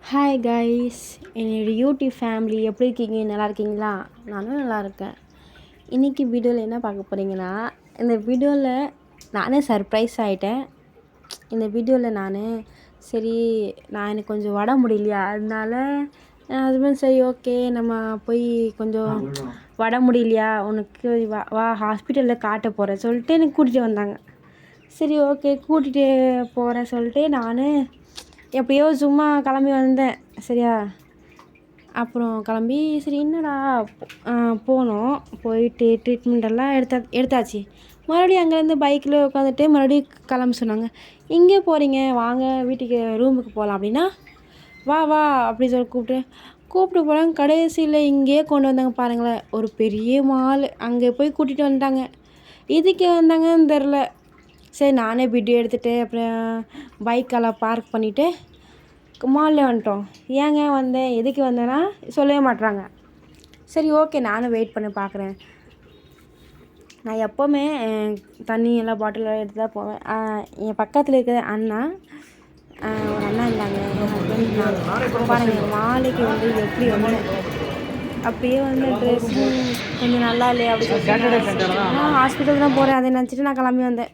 Hi guys, என்னோட YouTube family எப்படி இருக்கீங்க? நல்லா இருக்கீங்களா? நானும் நல்லா இருக்கேன். இன்றைக்கி வீடியோவில் என்ன பார்க்க போகிறீங்கன்னா, இந்த வீடியோவில் நானே சர்ப்ரைஸ் ஆகிட்டேன். இந்த வீடியோவில் சரி எனக்கு கொஞ்சம் உடம்பு முடியலையா, அதனால ஹஸ்பண்ட் சரி ஓகே நம்ம போய் கொஞ்சம் உடம்பு முடியலையா உனக்கு வா வா ஹாஸ்பிட்டலில் காட்ட போகிறேன் சொல்லிட்டு எனக்கு கூட்டிகிட்டு வந்தாங்க. சரி ஓகே கூட்டிகிட்டு போகிறேன் சொல்லிட்டு நான் எப்படியோ சும்மா கிளம்பி வந்தேன். சரியா, அப்புறம் கிளம்பி சரி என்னடா போனோம். போயிட்டு ட்ரீட்மெண்ட் எல்லாம் எடுத்தாச்சு. மறுபடியும் அங்கேருந்து பைக்கில் உட்காந்துட்டு மறுபடியும் கிளம்ப சொன்னாங்க. எங்கே போகிறீங்க, வாங்க வீட்டுக்கு ரூமுக்கு போகலாம் அப்படின்னா, வா வா அப்படி சொல்லி கூப்பிட்டு போகிறாங்க. கடைசியில் இங்கேயே கொண்டு வந்தாங்க பாருங்களேன், ஒரு பெரிய மால். அங்கே போய் கூட்டிகிட்டு வந்துட்டாங்க. இதுக்கு வந்தாங்கன்னு தெரில. சரி நானே வீடியோ எடுத்துகிட்டு அப்புறம் பைக்கெல்லாம் பார்க் பண்ணிவிட்டு மாலில் வந்துட்டோம். ஏங்க வந்தேன் எதுக்கு வந்தேன்னா சொல்லவே மாட்றாங்க. சரி ஓகே நானும் வெயிட் பண்ணி பார்க்குறேன். நான் எப்போவுமே தண்ணி எல்லாம் பாட்டில் எடுத்து தான் போவேன். என் பக்கத்தில் இருக்கிற அண்ணா ஒரு அண்ணா இருந்தாங்க, என் ஹஸ்பண்ட் பாருங்கள் மாலைக்கு எப்படி வந்தேன். அப்படியே ட்ரெஸ்ஸும் கொஞ்சம் நல்லா இல்லையா அப்படி சொல்லிட்டு ஹாஸ்பிட்டல் தான் போகிறேன் அதை நினச்சிட்டு நான் கிளம்பி வந்தேன்.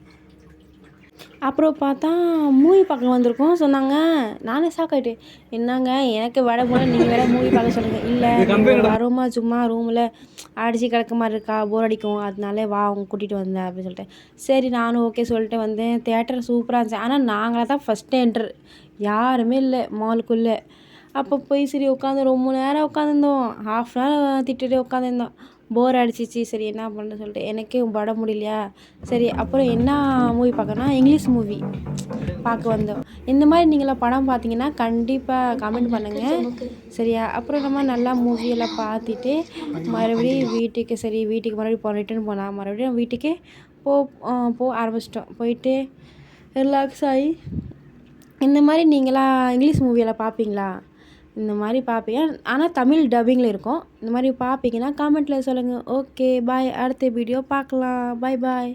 அப்புறம் பார்த்தா மூவி பார்க்க வந்திருக்கோம் சொன்னாங்க. நானே ஷாக் ஆகிட்டேன். என்னங்க எனக்கு விட போல நீங்கள் வேறு மூவி பார்க்க சொல்லுங்கள். இல்லை வருமா சும்மா ரூமில் அடித்து கிடக்க மாதிரி இருக்கா, போர் அடிக்கும், அதனால வா அவங்க கூட்டிகிட்டு வந்தேன் அப்படின்னு சொல்லிட்டேன். சரி நானும் ஓகே சொல்லிட்டு வந்தேன். தேட்டர் சூப்பராக இருந்துச்சு. ஆனால் நாங்களாக தான் ஃபஸ்ட்டு என்ட்ரு, யாருமே இல்லை மாலுக்குள்ளே. அப்போ போய் சரி உட்காந்து ரொம்ப நேரம் உட்காந்துருந்தோம். ஹாஃப் அன் ஹவர் திட்டுட்டு உட்காந்துருந்தோம். போர் அடிச்சிச்சு. சரி என்ன பண்ணுறது சொல்லிட்டு எனக்கே பட முடியலையா. சரி அப்புறம் என்ன மூவி பார்க்கணுன்னா இங்கிலீஷ் மூவி பார்க்க வந்தோம். இந்த மாதிரி நீங்களாம் படம் பார்த்தீங்கன்னா கண்டிப்பாக கமெண்ட் பண்ணுங்கள். சரியா, அப்புறம் நம்ம நல்லா மூவியெல்லாம் பார்த்துட்டு மறுபடியும் வீட்டுக்கு மறுபடியும் ரிட்டர்ன் போனால் மறுபடியும் வீட்டுக்கு போக ஆரம்பிச்சிட்டோம். போயிட்டு ரிலாக்ஸ் ஆகி இந்த மாதிரி நீங்களாம் இங்கிலீஷ் மூவியெல்லாம் பார்ப்பீங்களா? இந்த மாதிரி பார்ப்பீங்க, ஆனால் தமிழ் டப்பிங்கில் இருக்கும். இந்த மாதிரி பார்ப்பீங்கன்னா காமெண்ட்டில் சொல்லுங்கள். ஓகே பாய், அடுத்த வீடியோ பார்க்கலாம். பாய் பாய்.